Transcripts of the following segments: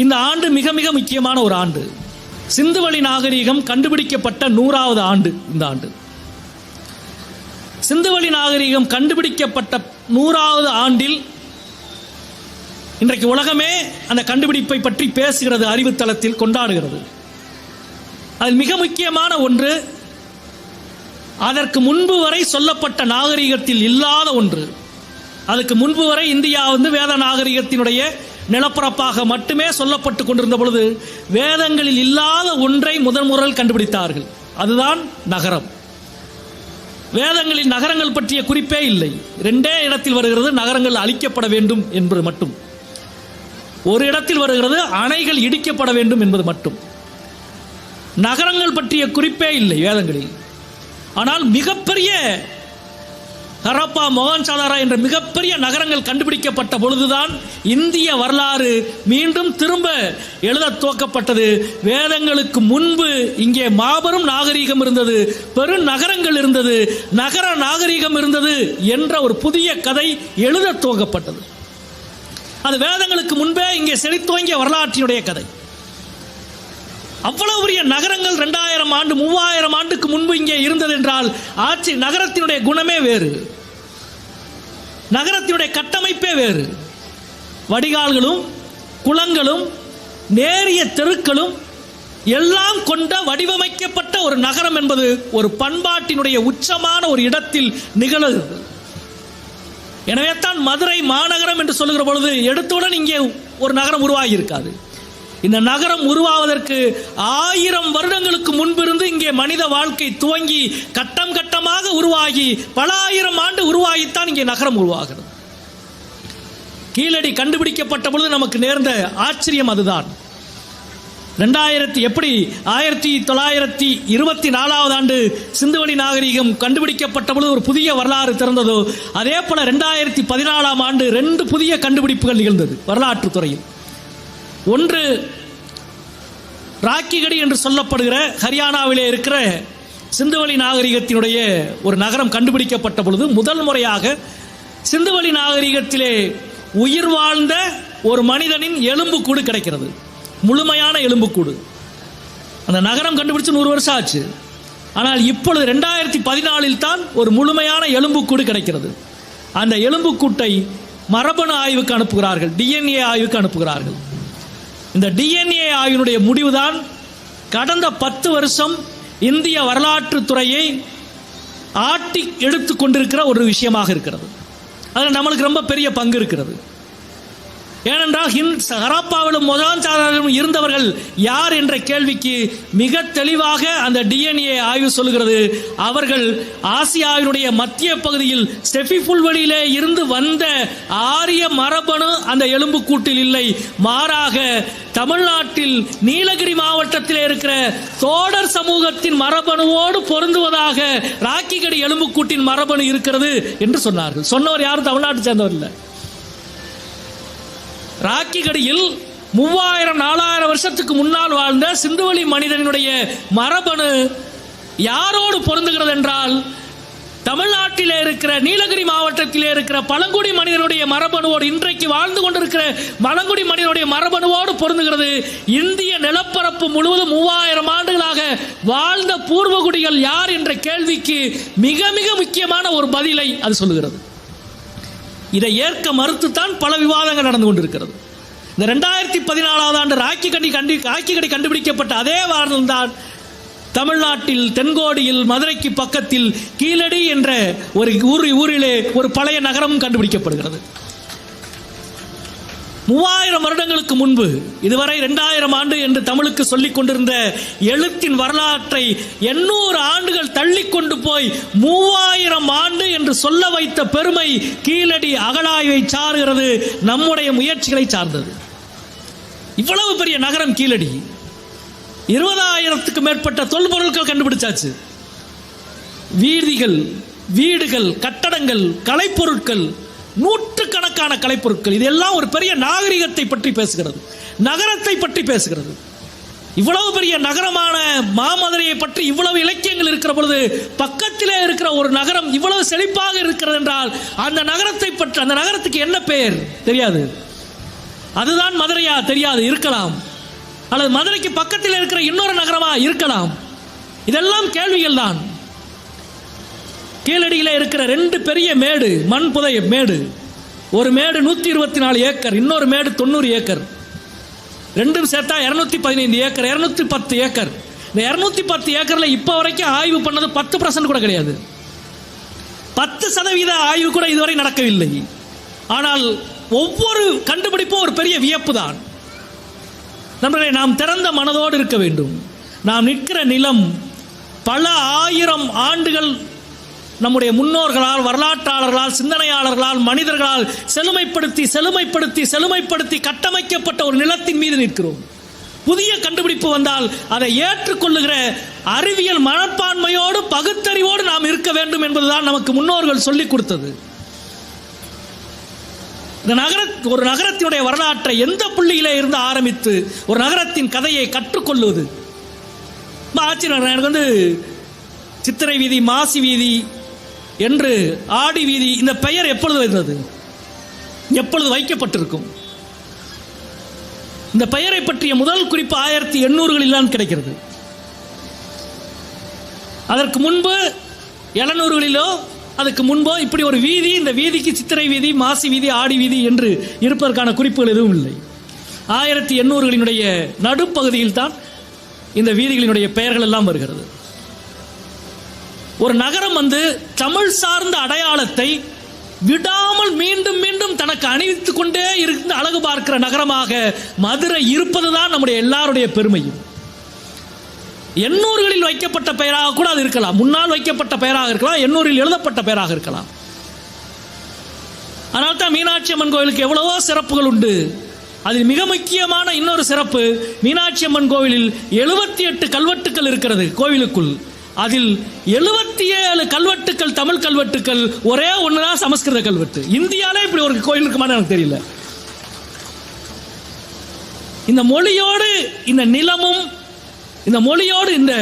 இந்த ஆண்டு மிக மிக முக்கியமான ஒரு ஆண்டு. சிந்துவெளி நாகரிகம் கண்டுபிடிக்கப்பட்ட 100வது ஆண்டு. இந்த ஆண்டு சிந்துவெளி நாகரிகம் கண்டுபிடிக்கப்பட்ட 100வது ஆண்டில் இன்றைக்கு உலகமே அந்த கண்டுபிடிப்பை பற்றி பேசுகிறது, அறிவுத்தளத்தில் கொண்டாடுகிறது. அதில் மிக முக்கியமான ஒன்று, அதற்கு முன்பு வரை சொல்லப்பட்ட நாகரிகத்தில் இல்லாத ஒன்று. அதுக்கு முன்பு வரை இந்தியா வேத நாகரிகத்தினுடைய நிலப்பரப்பாக மட்டுமே சொல்லப்பட்டு கொண்டிருந்த பொழுது வேதங்களில் இல்லாத ஒன்றை முதல் கண்டுபிடித்தார்கள். அதுதான் நகரம். வேதங்களில் நகரங்கள் பற்றிய குறிப்பே இல்லை. 2 இடத்தில் வருகிறது நகரங்கள் அழிக்கப்பட வேண்டும் என்பது மட்டும். ஒரு இடத்தில் வருகிறது அணைகள் இடிக்கப்பட வேண்டும் என்பது மட்டும். நகரங்கள் பற்றிய குறிப்பே இல்லை வேதங்களில். ஆனால் மிகப்பெரிய ஹரப்பா, மொஹஞ்சதாரோ என்ற மிகப்பெரிய நகரங்கள் கண்டுபிடிக்கப்பட்ட பொழுதுதான் இந்திய வரலாறு மீண்டும் திரும்ப எழுத துவக்கப்பட்டது. வேதங்களுக்கு முன்பு இங்கே மாபெரும் நாகரிகம் இருந்தது, பெரும் நகரங்கள் இருந்தது, நகர நாகரிகம் இருந்தது என்ற ஒரு புதிய கதை எழுத துவக்கப்பட்டது. அது வேதங்களுக்கு முன்பே இங்கே செழித்துவங்கிய வரலாற்றினுடைய கதை. அவ்வளவு பெரிய நகரங்கள் 2000 ஆண்டு 3000 ஆண்டுக்கு முன்பு இங்கே இருந்தது என்றால் ஆட்சி நகரத்தினுடைய குணமே வேறு, நகரத்தினுடைய கட்டமைப்பே வேறு. வடிகால்களும் குளங்களும் நேரிய தெருக்களும் எல்லாம் கொண்ட வடிவமைக்கப்பட்ட ஒரு நகரம் என்பது ஒரு பண்பாட்டினுடைய உச்சமான ஒரு இடத்தில் நிகழ்கிறது. எனவே தான் மதுரை மாநகரம் என்று சொல்லுகிற பொழுது எடுத்தவுடன் இங்கே ஒரு நகரம் உருவாகி இருக்காது. இந்த நகரம் உருவாவதற்கு 1000 வருடங்களுக்கு முன்பிருந்து இங்கே மனித வாழ்க்கை துவங்கி கட்டம் கட்டமாக உருவாகி பல ஆயிரம் ஆண்டு உருவாகித்தான் இங்கே நகரம் உருவாகிறது. கீழடி கண்டுபிடிக்கப்பட்ட பொழுது நமக்கு நேர்ந்த ஆச்சரியம் அதுதான். 1924 ஆண்டு சிந்துவெளி நாகரிகம் கண்டுபிடிக்கப்பட்ட பொழுது ஒரு புதிய வரலாறு திறந்ததோ, அதே போல 2014 ஆண்டு 2 புதிய கண்டுபிடிப்புகள் நிகழ்ந்தது வரலாற்று துறையில். ஒன்று, ராக்கிகடி என்று சொல்லப்படுகிற ஹரியானாவிலே இருக்கிற சிந்துவெளி நாகரிகத்தினுடைய ஒரு நகரம் கண்டுபிடிக்கப்பட்ட பொழுது முதல் முறையாக சிந்துவெளி நாகரிகத்திலே உயிர் வாழ்ந்த ஒரு மனிதனின் எலும்புக்கூடு கிடைக்கிறது, முழுமையான எலும்புக்கூடு. அந்த நகரம் கண்டுபிடிச்சு 100 வருஷம் ஆச்சு. ஆனால் இப்பொழுது 2014 தான் ஒரு முழுமையான எலும்புக்கூடு கிடைக்கிறது. அந்த எலும்புக்கூட்டை மரபணு ஆய்வுக்கு அனுப்புகிறார்கள், DNA ஆய்வுக்கு அனுப்புகிறார்கள். இந்த DNA ஆய்வினுடைய முடிவுதான் கடந்த 10 வருஷம் இந்திய வரலாற்று துறையை ஆட்டி எடுத்து கொண்டிருக்கிற ஒரு விஷயமாக இருக்கிறது. அதில் நம்மளுக்கு ரொம்ப பெரிய பங்கு இருக்கிறது. ஏனென்றால் ஹரப்பாவிலும் மொஹஞ்சதாரோவிலும் இருந்தவர்கள் யார் என்ற கேள்விக்கு மிக தெளிவாக அந்த DNA ஆய்வு சொல்கிறது. அவர்கள் ஆசியாவினுடைய மத்திய பகுதியில் ஸ்டெஃபி புல்வெளியிலே இருந்து வந்த ஆரிய மரபணு அந்த எலும்புக்கூட்டில் இல்லை, மாறாக தமிழ்நாட்டில் நீலகிரி மாவட்டத்தில் இருக்கிற தோடர் சமூகத்தின் மரபணுவோடு பொருந்துவதாக ராக்கிகடி எலும்புக்கூட்டின் மரபணு இருக்கிறது என்று சொன்னார்கள். சொன்னவர் யாரும் தமிழ்நாட்டை சேர்ந்தவர் இல்லை. ராக்கிகடியில் 3000-4000 வருஷத்துக்கு முன்னால் வாழ்ந்த சிந்துவெளி மனிதனுடைய மரபணு யாரோடு பொருந்துகிறது என்றால் தமிழ்நாட்டிலே இருக்கிற நீலகிரி மாவட்டத்திலே இருக்கிற பழங்குடி மனிதனுடைய மரபணுவோடு, இன்றைக்கு வாழ்ந்து கொண்டிருக்கிற பழங்குடி மனிதனுடைய மரபணுவோடு பொருந்துகிறது. இந்திய நிலப்பரப்பு முழுவதும் 3000 ஆண்டுகளாக வாழ்ந்த பூர்வகுடிகள் யார் என்ற கேள்விக்கு மிக மிக முக்கியமான ஒரு பதிலை அது சொல்லுகிறது. இதை ஏற்க மறுத்துத்தான் பல விவாதங்கள் நடந்து கொண்டிருக்கிறது. இந்த 2014 ஆண்டு ராக்கிகடி கண்டுபிடிக்கப்பட்ட அதே வாரம்தான் தமிழ்நாட்டில் தென்கோடியில் மதுரைக்கு பக்கத்தில் கீழடி என்ற ஒரு ஊரிலே ஒரு பழைய நகரம் கண்டுபிடிக்கப்படுகிறது. 3000 வருடங்களுக்கு முன்பு, இதுவரை 2000 ஆண்டு என்று தமிழுக்கு சொல்லிக் கொண்டிருந்த எழுத்தின் வரலாற்றை 800 ஆண்டுகள் தள்ளி கொண்டு போய் 3000 ஆண்டு என்று சொல்ல வைத்த பெருமை கீழடி அகழாய்வை சார்கிறது, நம்முடைய முயற்சிகளை சார்ந்தது. இவ்வளவு பெரிய நகரம் கீழடி. 20,000க்கு மேற்பட்ட தொல்பொருட்கள் கண்டுபிடிச்சாச்சு. வீதிகள், வீடுகள், கட்டடங்கள், கலைப்பொருட்கள், நூற்றுக்கணக்கான கலைப்பொருட்கள். இதெல்லாம் ஒரு பெரிய நாகரிகத்தை பற்றி பேசுகிறது, நகரத்தை பற்றி பேசுகிறது. இவ்வளவு பெரிய நகரமான மாமதுரையை பற்றி இவ்வளவு இலக்கியங்கள் இருக்கிற பொழுது பக்கத்திலே இருக்கிற ஒரு நகரம் இவ்வளவு செழிப்பாக இருக்கிறது என்றால் அந்த நகரத்தை பற்றி, அந்த நகரத்துக்கு என்ன பெயர் தெரியாது. அதுதான் மதுரையா தெரியாது, இருக்கலாம். அல்லது மதுரைக்கு பக்கத்தில் இருக்கிற இன்னொரு நகரமா இருக்கலாம். இதெல்லாம் கேள்விகள் தான். கீழடியில் இருக்கிற 2 பெரிய மேடு, மண் புதை மேடு. ஒரு மேடு 124 ஏக்கர், இன்னொரு மேடு 90 ஏக்கர். ரெண்டும் சேர்த்தா 215 ஏக்கர், 210 ஏக்கர். இந்த 210 ஏக்கர்ல இப்ப வரைக்கும் ஆய்வு பண்ணது 10% கூட கிடையாது. 10% ஆய்வு கூட இதுவரை நடக்கவில்லை. ஆனால் ஒவ்வொரு கண்டுபிடிப்பும் ஒரு பெரிய வியப்பு தான். நண்பர்களே, நாம் திறந்த மனதோடு இருக்க வேண்டும். நாம் நிற்கிற நிலம் பல ஆயிரம் ஆண்டுகள் நம்முடைய முன்னோர்களால், வரலாற்றாளர்களால், சிந்தனையாளர்களால், மனிதர்களால் செழுமைப்படுத்தி செழுமைப்படுத்தி செழுமைப்படுத்தி கட்டமைக்கப்பட்ட ஒரு நிலத்தின் மீது நிற்கிறோம். புதிய கண்டுபிடிப்பு வந்தால் அதை ஏற்றுக்கொள்ளுகிற அறிவியல் மனப்பான்மையோடு பகுத்தறிவோடு நாம் இருக்க வேண்டும் என்பதுதான் நமக்கு முன்னோர்கள் சொல்லிக் கொடுத்தது. ஒரு நகரத்தினுடைய வரலாற்றை எந்த புள்ளியிலே இருந்து ஆரம்பித்து ஒரு நகரத்தின் கதையை கற்றுக்கொள்வது ஆச்சரியம். எனக்கு சித்திரை வீதி, மாசி வீதி என்று ஆடி வீதி, இந்த பெயர் எப்பொழுது வந்தது, எப்பொழுது வைக்கப்பட்டிருக்கும்? இந்த பெயரை பற்றிய முதல் குறிப்பு 1800களில் கிடைக்கிறது. அதற்கு முன்பு 700களிலோ அதுக்கு முன்போ இப்படி ஒரு வீதி, இந்த வீதிக்கு சித்திரை வீதி, மாசி வீதி, ஆடி வீதி என்று இருப்பதற்கான குறிப்புகள் எதுவும் இல்லை. 1800களினுடைய நடுப்பகுதியில் தான் இந்த வீதிகளினுடைய பெயர்கள் எல்லாம் வருகிறது. ஒரு நகரம் தமிழ் சார்ந்த அடையாளத்தை விடாமல் மீண்டும் மீண்டும் தனக்கு அணிவித்துக் கொண்டே இருந்து அழகு பார்க்கிற நகரமாக மதுரை இருப்பதுதான் நம்முடைய எல்லாருடைய பெருமையும். 800களில் வைக்கப்பட்ட பெயராக கூட அது இருக்கலாம், முன்னால் வைக்கப்பட்ட பெயராக இருக்கலாம், 800ல் எழுதப்பட்ட பெயராக இருக்கலாம். ஆனால் தான் மீனாட்சி அம்மன் கோவிலுக்கு எவ்வளவோ சிறப்புகள் உண்டு. அதில் மிக முக்கியமான இன்னொரு சிறப்பு, மீனாட்சி அம்மன் கோவிலில் 78 கல்வெட்டுக்கள் இருக்கிறது கோவிலுக்குள். அதில் 77 கல்வெட்டுக்கள் தமிழ் கல்வெட்டுக்கள், ஒரே ஒண்ணுதான் சமஸ்கிருத கல்வெட்டு. இந்தியாவிலே இப்படி ஒரு கோயில் இருக்குமான்னு எனக்கு தெரியல. இந்த மொழியோடு இந்த நிலமும், இந்த மொழியோடு இந்த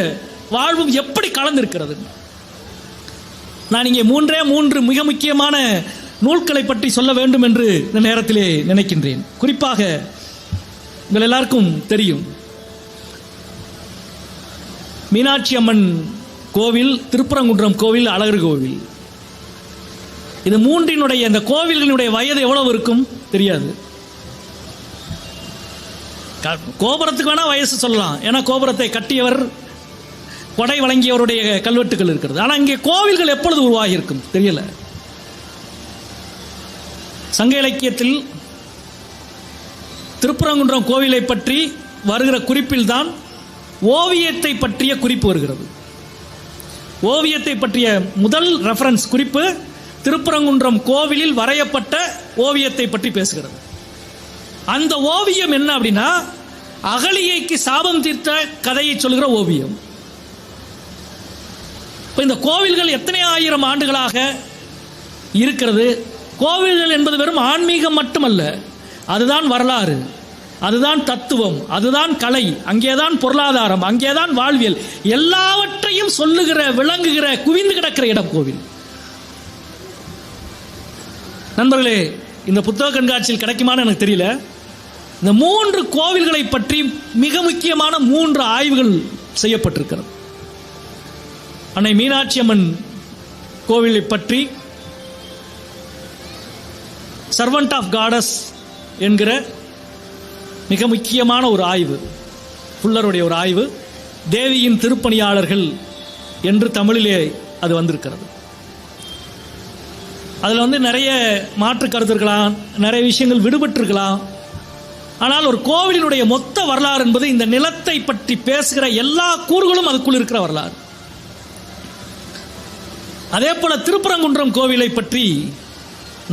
வாழ்வும் எப்படி கலந்திருக்கிறது. நான் இங்கே 3 மிக முக்கியமான நூல்களை பற்றி சொல்ல வேண்டும் என்று இந்த நேரத்திலே நினைக்கின்றேன். குறிப்பாக உங்கள் எல்லாருக்கும் தெரியும், மீனாட்சி அம்மன் கோவில், திருப்பரங்குன்றம் கோவில், அழகர் கோவில், இது 3னுடைய இந்த கோவில்களுடைய வயது எவ்வளவு இருக்கும் தெரியாது. கோபுரத்துக்கு வேணா வயசு சொல்லலாம், ஏன்னா கோபுரத்தை கட்டியவர், கொடை வழங்கியவருடைய கல்வெட்டுகள் இருக்கிறது. ஆனால் இங்கே கோவில்கள் எப்பொழுது உருவாகி இருக்கும் தெரியல. சங்க இலக்கியத்தில் திருப்பரங்குன்றம் கோவிலை பற்றி வருகிற குறிப்பில் தான் ஓவியத்தை பற்றிய குறிப்பு வருகிறது. ஓவியத்தை பற்றிய முதல் ரெஃபரன்ஸ் குறிப்பு திருப்பரங்குன்றம் கோவிலில் வரையப்பட்ட ஓவியத்தை பற்றி பேசுகிறது. அந்த ஓவியம் என்ன அப்படின்னா, அகலியைக்கு சாபம் தீர்த்த கதையை சொல்கிற ஓவியம். இந்த கோவில்கள் எத்தனை ஆயிரம் ஆண்டுகளாக இருக்கிறது. கோவில்கள் என்பது வெறும் ஆன்மீகம் மட்டுமல்ல, அதுதான் வரலாறு, அதுதான் தத்துவம், அதுதான் கலை, அங்கேதான் பொருளாதாரம், அங்கேதான் வாழ்வியல், எல்லாவற்றையும் சொல்லுகிற, விளங்குகிற, குவிந்து கிடக்கிற இடம் கோவில். நண்பர்களே, இந்த புத்தக கண்காட்சியில் கிடைக்குமான்னு எனக்கு தெரியல. இந்த 3 கோவில்களை பற்றி மிக முக்கியமான 3 ஆய்வுகள் செய்யப்பட்டிருக்கிறது. அன்னை மீனாட்சி அம்மன் கோவிலை பற்றி சர்வன்ட் ஆஃப் காடஸ் என்கிற மிக முக்கியமான ஒரு ஆய்வு, புல்லருடைய ஒரு ஆய்வு, தேவியின் திருப்பணியாளர்கள் என்று தமிழிலே அது வந்திருக்கிறது. அதில் நிறைய மாற்று கருத்து இருக்கலாம், நிறைய விஷயங்கள் விடுபட்டிருக்கலாம். ஆனால் ஒரு கோவிலினுடைய மொத்த வரலாறு என்பது இந்த நிலத்தை பற்றி பேசுகிற எல்லா கூறுகளும் அதுக்குள் இருக்கிற வரலாறு. அதே போல திருப்பரங்குன்றம் கோவிலை பற்றி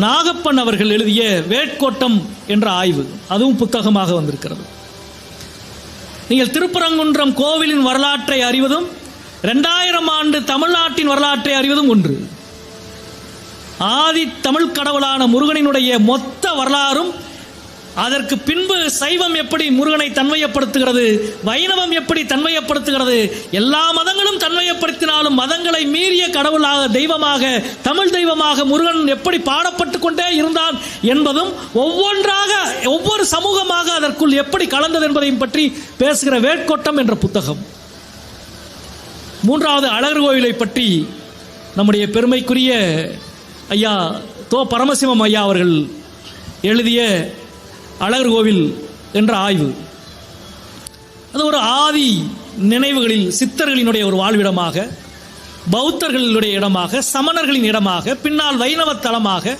நாகப்பன் அவர்கள் எழுதிய வேட்கோட்டம் என்ற ஆய்வு, அதுவும் புத்தகமாக வந்திருக்கிறது. நீங்கள் திருப்பரங்குன்றம் கோவிலின் வரலாற்றை அறிவதும் 2000 ஆண்டு தமிழ்நாட்டின் வரலாற்றை அறிவதும் ஒன்று. ஆதி தமிழ் கடவுளான முருகனினுடைய மொத்த வரலாறும் அதற்கு பின்பு சைவம் எப்படி முருகனை தன்மையப்படுத்துகிறது, வைணவம் எப்படி தன்மையப்படுத்துகிறது, எல்லா மதங்களும் தன்மையப்படுத்தினாலும் மதங்களை மீறிய கடவுளாக, தெய்வமாக, தமிழ் தெய்வமாக முருகன் எப்படி பாடப்பட்டு கொண்டே இருந்தான் என்பதும் ஒவ்வொன்றாக ஒவ்வொரு சமூகமாக அதற்குள் எப்படி கலந்தது என்பதையும் பற்றி பேசுகிற வேட்கோட்டம் என்ற புத்தகம். மூன்றாவது அழகர் கோவிலை பற்றி நம்முடைய பெருமைக்குரிய ஐயா தோ பரமசிவம் ஐயா அவர்கள் எழுதிய அழகர் கோவில் என்ற ஆய்வு. அது ஒரு ஆதி நினைவுகளில் சித்தர்களினுடைய ஒரு வாழ்விடமாக, பௌத்தர்களுடைய இடமாக, சமணர்களின் இடமாக, பின்னால் வைணவ தலமாக,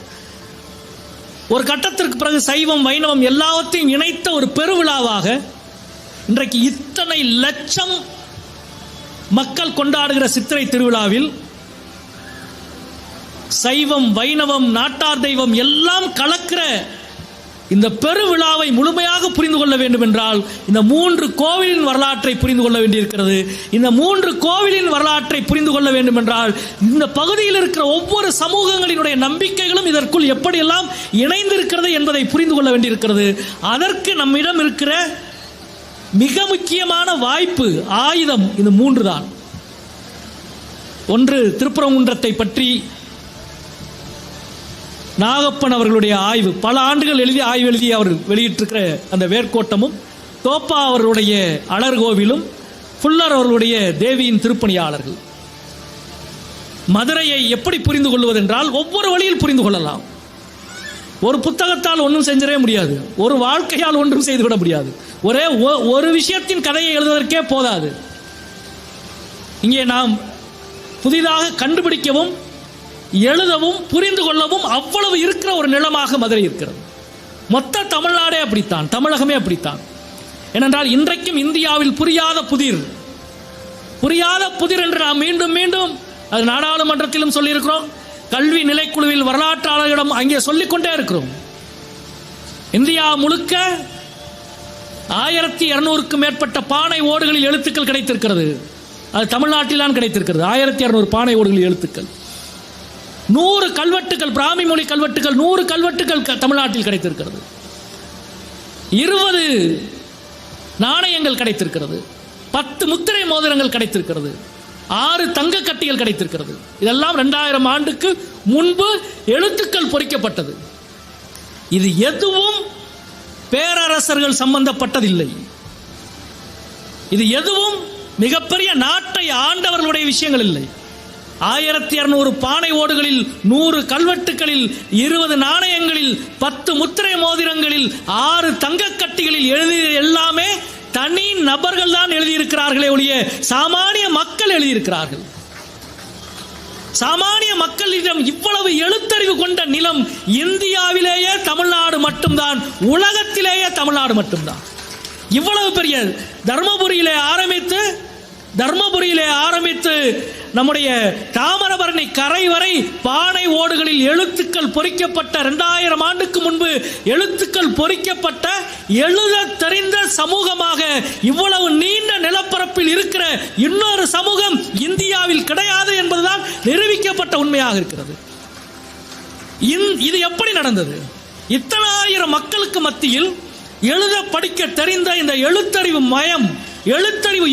ஒரு கட்டத்திற்கு பிறகு சைவம் வைணவம் எல்லாவற்றையும் இணைத்த ஒரு பெருவிழாவாக இன்றைக்கு இத்தனை லட்சம் மக்கள் கொண்டாடுகிற சித்திரை திருவிழாவில் சைவம் வைணவம் நாட்டார் தெய்வம் எல்லாம் கலக்கிற இந்த பெருவிழாவை முழுமையாக புரிந்து கொள்ள வேண்டும் என்றால் இந்த 3 கோவிலின் வரலாற்றை புரிந்து கொள்ள வேண்டியிருக்கிறது. இந்த 3 கோவிலின் வரலாற்றை புரிந்து கொள்ள வேண்டும் என்றால் இந்த பகுதியில் இருக்கிற ஒவ்வொரு சமூகங்களினுடைய நம்பிக்கைகளும் இதற்குள் எப்படியெல்லாம் இணைந்திருக்கிறது என்பதை புரிந்து கொள்ள வேண்டியிருக்கிறது. அதற்கு நம்மிடம் இருக்கிற மிக முக்கியமான வாய்ப்பு, ஆயுதம் இந்த 3 தான். ஒன்று, திருப்பரங்குன்றத்தை பற்றி நாகப்பன் அவர்களுடைய ஆய்வு, பல ஆண்டுகள் ஆய்வு எழுதி அவர் வெளியிட்டிருக்கிற அந்த வேர்க்கோட்டமும், தோப்பா அவர்களுடைய அழகர் கோவிலும், புல்லர் அவர்களுடைய தேவியின் திருப்பணியாளர்கள். மதுரையை எப்படி புரிந்து கொள்வதென்றால் ஒவ்வொரு வழியில் புரிந்து கொள்ளலாம். ஒரு புத்தகத்தால் ஒன்றும் செஞ்சிடவே முடியாது, ஒரு வாழ்க்கையால் ஒன்றும் செய்துவிட முடியாது. ஒரே ஒரு விஷயத்தின் கதையை எழுதுவதற்கே போதாது. இங்கே நாம் புதிதாக கண்டுபிடிக்கவும் எழுதவும் புரிந்து கொள்ளவும் அவ்வளவு இருக்கிற ஒரு நிலமாக மதுரை இருக்கிறது. மொத்த தமிழ்நாடே அப்படித்தான், தமிழகமே அப்படித்தான். ஏனென்றால் இன்றைக்கும் இந்தியாவில் புரியாத புதிர் என்று நாம் மீண்டும் மீண்டும் அது நாடாளுமன்றத்திலும் சொல்லியிருக்கிறோம், கல்வி நிலைக்குழுவில் வரலாற்றாளர்களிடம் அங்கே சொல்லிக்கொண்டே இருக்கிறோம். இந்தியா முழுக்க 1200க்கும் மேற்பட்ட பானை ஓடுகளில் எழுத்துக்கள் கிடைத்திருக்கிறது. அது தமிழ்நாட்டில்தான் கிடைத்திருக்கிறது. 1200 பானை ஓடுகளில் எழுத்துக்கள். 100 கல்வெட்டுகள், பிராமி மொழி கல்வெட்டுகள், 100 கல்வெட்டுகள் தமிழ்நாட்டில் கிடைத்திருக்கிறது. 20 நாணயங்கள் கிடைத்திருக்கிறது. 10 முத்திரை மோதிரங்கள் கிடைத்திருக்கிறது. 6 தங்க கட்டிகள் கிடைத்திருக்கிறது. இதெல்லாம் 2000 ஆண்டுக்கு முன்பு எழுத்துக்கள் பொறிக்கப்பட்டது. இது எதுவும் பேரரசர்கள் சம்பந்தப்பட்டதில்லை. இது எதுவும் மிகப்பெரிய நாட்டை ஆண்டவர்களுடைய விஷயங்கள் இல்லை. 1200 பானை ஓடுகளில், 100 கல்வெட்டுகளில், 20 நாணயங்களில், 10 முத்திரை மோதிரங்களில், 6 தங்க கட்டிகளில் எழுதிய எல்லாமே தனி நபர்கள் தான் எழுதியிருக்கிறார்களே ஒழிய சாமானிய மக்கள் எழுதியிருக்கிறார்கள். சாமானிய மக்களிடம் இவ்வளவு எழுத்தறிவு கொண்ட நிலம் இந்தியாவிலேயே தமிழ்நாடு மட்டும்தான், உலகத்திலேயே தமிழ்நாடு மட்டும்தான். இவ்வளவு பெரிய தர்மபுரியிலே ஆரம்பித்து நம்முடைய தாமிரபரணி கரை வரை பானை ஓடுகளில் எழுத்துக்கள் பொறிக்கப்பட்ட 2000 ஆண்டுக்கு முன்பு எழுத்துக்கள் பொறிக்கப்பட்ட எழுத தெரிந்த சமூகமாக இவ்வளவு நீண்ட நிலப்பரப்பில் இருக்கிற இன்னொரு சமூகம் இந்தியாவில் கிடையாது என்பதுதான் நிரூபிக்கப்பட்ட உண்மையாக இருக்கிறது. இது எப்படி நடந்தது? இத்தனை ஆயிரம் மக்களுக்கு மத்தியில் எழுத படிக்க தெரிந்த இந்த எழுத்தறிவு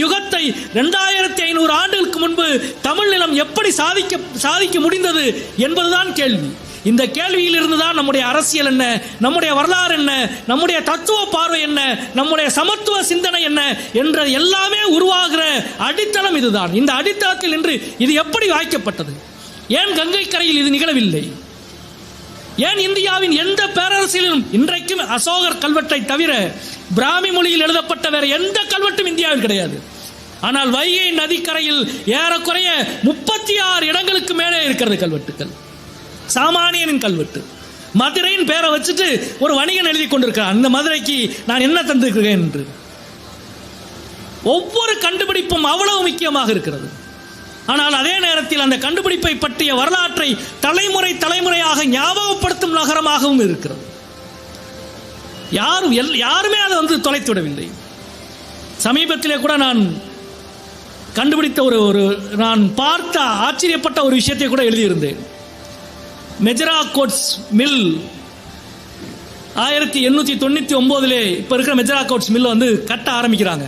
யுகத்தை 2500 ஆண்டுகளுக்கு முன்பு தமிழ் நிலம் எப்படி சாதிக்க முடிந்தது என்பதுதான் கேள்வி. இந்த கேள்வியில் இருந்துதான் நம்முடைய அரசியல் என்ன, நம்முடைய வரலாறு என்ன, நம்முடைய தத்துவ பார்வை என்ன, நம்முடைய சமத்துவ சிந்தனை என்ன என்ற எல்லாமே உருவாகிற அடித்தளம் இதுதான். இந்த அடித்தளத்தில் இன்று இது எப்படி வாய்க்கப்பட்டது? ஏன் கங்கை கரையில் இது நிகழவில்லை? ஏன் இந்தியாவின் எந்த பேரரசிலும் இன்றைக்கும் அசோகர் கல்வெட்டை தவிர பிராமி மொழியில் எழுதப்பட்ட வேற எந்த கல்வெட்டும் இந்தியாவில் கிடையாது. ஆனால் வைகை நதிக்கரையில் ஏறக்குறைய 36 இடங்களுக்கு மேலே இருக்கிறது கல்வெட்டுகள். சாமானியனின் கல்வெட்டு. மதுரையின் பேரை வச்சுட்டு ஒரு வணிகன் எழுதி கொண்டிருக்கிறான், இந்த மதுரைக்கு நான் என்ன தந்திருக்கிறேன் என்று. ஒவ்வொரு கண்டுபிடிப்பும் அவ்வளவு முக்கியமாக இருக்கிறது. ஆனால் அதே நேரத்தில் அந்த கண்டுபிடிப்பை பற்றிய வரலாற்றை தலைமுறையாக ஞாபகப்படுத்தும் நகரமாகவும் இருக்கிறது. யாருமே அதை தொலைத்துவிடவில்லை. சமீபத்திலே கூட நான் கண்டுபிடித்த நான் பார்த்த ஆச்சரியப்பட்ட ஒரு விஷயத்தை கூட எழுதியிருந்தேன். மெஜரா கோட்ஸ் மில் 1899 இப்ப இருக்கிற மெஜரா கோட்ஸ் மில் வந்து கட்ட ஆரம்பிக்கிறாங்க.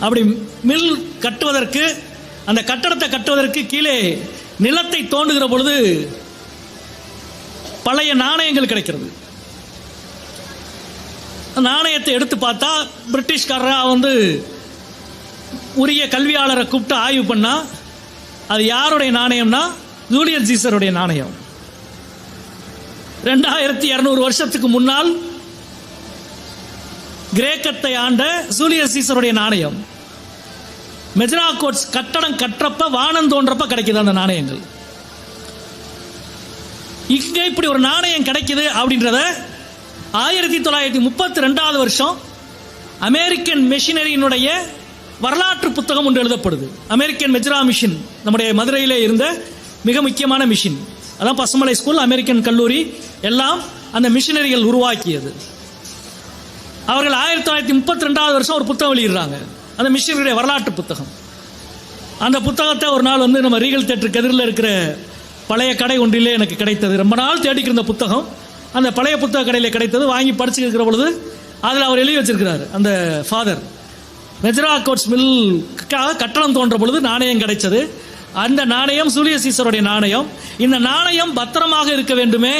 அப்படி மில் கட்டுவதற்கு, அந்த கட்டடத்தை கட்டுவதற்கு கீழே நிலத்தை தோண்டுகிற பொழுது பழைய நாணயங்கள் கிடைக்கிறது. நாணயத்தை எடுத்து பார்த்தா பிரிட்டிஷ்காரரா வந்து உரிய கல்வியாளரை கூப்பிட்டு ஆய்வு பண்ணா அது யாருடைய நாணயம்னா ஜூலியஸ் சீசருடைய நாணயம். 2200 வருஷத்துக்கு முன்னால் கிரேக்கத்தை ஆண்ட ஜூலியஸ் சீசருடைய நாணயம். மெஜரா கோட்ஸ் கட்டடம் கற்றப்ப வானம் தோன்றப்ப கிடைக்குது அந்த நாணயங்கள். இங்க இப்படி ஒரு நாணயம் கிடைக்குது அப்படின்றத 1932 வருஷம் அமெரிக்கன் மிஷினரியினுடைய வரலாற்று புத்தகம் ஒன்று எழுதப்படுது. அமெரிக்கன் மெஜரா மிஷின் நம்முடைய மதுரையிலே இருந்த மிக முக்கியமான மிஷின். அதான் பசுமலை ஸ்கூல், அமெரிக்கன் கல்லூரி எல்லாம் அந்த மிஷினரிகள் உருவாக்கியது. அவர்கள் 1932 வருஷம் ஒரு புத்தகம் வெளியிடுறாங்க, அந்த மிஷினரியுடைய வரலாற்று புத்தகம். அந்த புத்தகத்தை ஒரு நாள் வந்து நம்ம ரீகல் தியேட்டருக்கு எதிரில் இருக்கிற பழைய கடை ஒன்றிலே எனக்கு கிடைத்தது. ரொம்ப நாள் தேடிக்கிற இந்த புத்தகம் அந்த பழைய புத்தக கடையில் கிடைத்தது. வாங்கி படிச்சு இருக்கிற பொழுது அதில் அவர் எழுதி வச்சிருக்கிறார், அந்த ஃபாதர் மெஜரா கோட்ஸ் மில் கட்டணம் தோன்ற பொழுது நாணயம் கிடைச்சது. அந்த நாணயம் ஜூலியஸ் சீசருடைய நாணயம். இந்த நாணயம் பத்திரமாக இருக்க வேண்டுமே,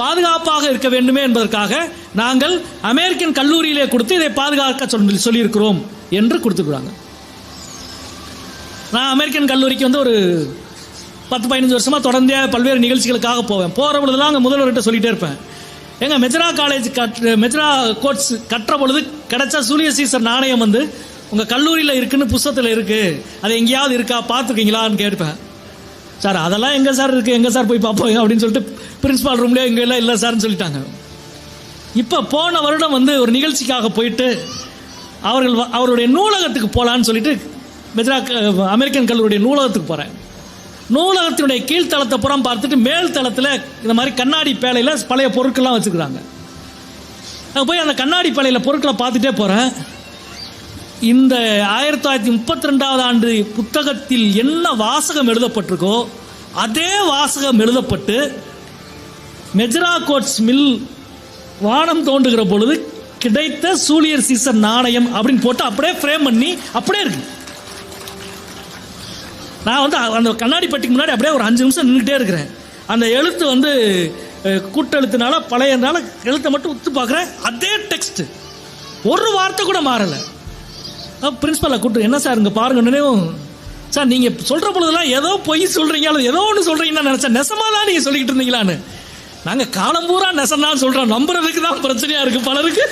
பாதுகாப்பாக இருக்க வேண்டுமே என்பதற்காக நாங்கள் அமெரிக்கன் கல்லூரியிலே கொடுத்து இதை பாதுகாக்க சொல்லியிருக்கிறோம் என்று கொடுத்துக்கிறாங்க. நான் அமெரிக்கன் கல்லூரிக்கு வந்து ஒரு 10-15 வருஷமா தொடர்ந்து பல்வேறு நிகழ்ச்சிகளுக்காக போவேன். போகிற பொழுதுலாம் அங்கே முதல்வர்கிட்ட சொல்லிட்டே இருப்பேன், எங்க மெஜரா காலேஜ் மெஜரா கோட்ஸ் கட்டுற பொழுது கிடைச்ச ஜூலியஸ் சீசர் நாணயம் வந்து உங்க கல்லூரியில் இருக்குன்னு புத்தகத்தில் இருக்கு, அது எங்கேயாவது இருக்கா பார்த்துருக்கீங்களான்னு கேட்பேன். சார் அதெல்லாம் எங்க சார் இருக்கு, எங்க சார் போய் பார்ப்போம் அப்படின்னு சொல்லிட்டு பிரின்சிபால் ரூம்லேயே எங்க எல்லாம் இல்லை சார்ன்னு சொல்லிட்டாங்க. இப்போ போன வருடம் வந்து ஒரு நிகழ்ச்சிக்காக போயிட்டு அவருடைய நூலகத்துக்கு போகலான்னு சொல்லிட்டு மெஜரா அமெரிக்கன் கல்லூரியுடைய நூலகத்துக்கு போகிறேன். நூலகத்தினுடைய கீழ்த்தளத்தை புறம் பார்த்துட்டு மேல் தளத்தில் இந்த மாதிரி கண்ணாடி பேழையில் பழைய பொருட்கள்லாம் வச்சுக்கிறாங்க. போய் அந்த கண்ணாடி பேழையில் பொருட்களை பார்த்துட்டே போகிறேன். இந்த 1932 ஆண்டு புத்தகத்தில் என்ன வாசகம் எழுதப்பட்டிருக்கோ அதே வாசகம் எழுதப்பட்டு மெஜரா கோட்ஸ் மில் வானம் தோண்டுகிற பொழுது கிடைத்த ஜூலியஸ் சீசர் நாணயம் அப்படின்னு போட்டு அப்படியே ஃப்ரேம் பண்ணி அப்படியே இருக்கு. நான் வந்து அந்த கண்ணாடி பெட்டிக்கு முன்னாடி அப்படியே ஒரு 5 நிமிஷம் நின்றுட்டே இருக்கிறேன். அந்த எழுத்து வந்து கூட்டெழுத்துனால பழையனால எழுத்தை மட்டும் உத்து பார்க்குறேன், அதே டெக்ஸ்ட், ஒரு வார்த்தை கூட மாறலை. பிரின்சிபலை கூப்பிட்டு என்ன சார் இங்கே பாருங்க நினைவும் சார் நீங்கள் சொல்கிற பொழுதுலாம் ஏதோ பொய் சொல்கிறீங்க அல்லது ஏதோ ஒன்று சொல்கிறீங்கன்னு நினச்சேன், நெசமாக தான் நீங்கள் சொல்லிக்கிட்டு இருந்தீங்களான்னு. நாங்கள் காலம் பூரா நெசம் தான் சொல்கிறோம், நம்புறதுக்கு தான் பிரச்சனையாக இருக்குது பலருக்கு.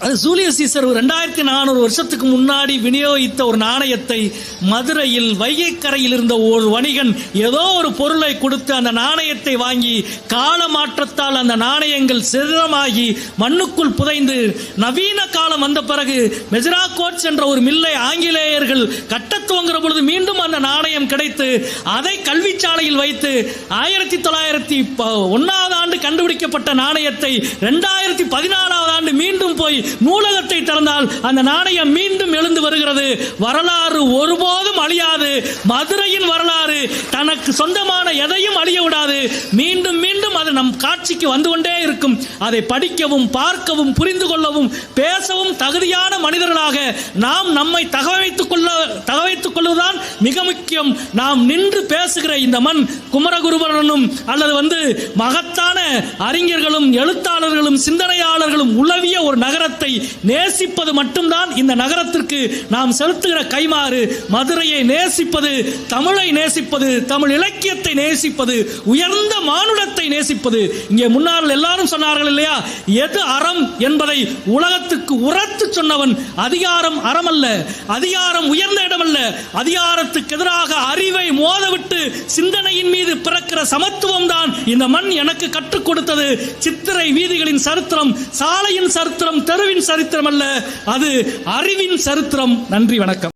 அது ஜூலியஸ் சீசர் 2400 வருஷத்துக்கு முன்னாடி விநியோகித்த ஒரு நாணயத்தை மதுரையில் வைகைக்கரையில் இருந்த ஒரு வணிகன் ஏதோ ஒரு பொருளை கொடுத்து அந்த நாணயத்தை வாங்கி காலமாற்றத்தால் அந்த நாணயங்கள் சிதறமாகி மண்ணுக்குள் புதைந்து நவீன காலம் வந்த பிறகு மெஜரா கோட்ஸ் என்ற ஒரு மில்லை ஆங்கிலேயர்கள் கட்டத் துவங்குற பொழுது மீண்டும் அந்த நாணயம் கிடைத்து அதை கல்விச்சாலையில் வைத்து 1901 ஆண்டு கண்டுபிடிக்கப்பட்ட நாணயத்தை 2014 ஆண்டு மீண்டும் போய் நூலகத்தை திறந்தால் அந்த நாணயம் மீண்டும் எழுந்து வருகிறது. வரலாறு ஒருபோதும் அழியாது. மதுரையின் வரலாறு தனக்கு சொந்தமான எதையும் அழிய விடாது. மீண்டும் மீண்டும் அது நம் காட்சிக்கு வந்து கொண்டே இருக்கும். அதை படிக்கவும் பார்க்கவும் புரிந்து கொள்ளவும் பேசவும் தகுதியான மனிதர்களாக நாம் நம்மை தகவைத்துக் கொள்வதுதான் மிக முக்கியம். நாம் நின்று பேசுகிற இந்த மண் குமரகுருபரனும் அல்லது வந்து மகத்தான அறிஞர்களும் எழுத்தாளர்களும் சிந்தனையாளர்களும் உளவிய ஒரு நகரத்தை நேசிப்பது மட்டும்தான் இந்த நகரத்திற்கு நாம் செலுத்துகிற கைமாறு. மதுரையை நேசிப்பது, தமிழை நேசிப்பது, தமிழ் இலக்கியத்தை நேசிப்பது, உயர்ந்த மானுடத்தை நேசிப்பது. இங்கே முன்னாள் எல்லாரும் சொன்னார்கள் இல்லையா, எது அறம் என்பதை உலகத்துக்கு உரத்து சொன்னவன் அதிகாரம் அறம் அல்ல, அதிகாரம் உயர்ந்த இடம் அல்ல, அதிகாரத்துக்கு எதிராக அறிவை மோதவிட்டு சிந்தனையின் மீது பிறக்கிற சமத்துவம் தான் இந்த மண் எனக்கு கற்றுக் கொடுத்தது. சித்திரை வீதிகளின் சரித்திரம், சாலையின் சரித்திரம், தெருவின் சரித்திரம் அல்ல, அது அறிவின் சரித்திரம். நன்றி, வணக்கம்.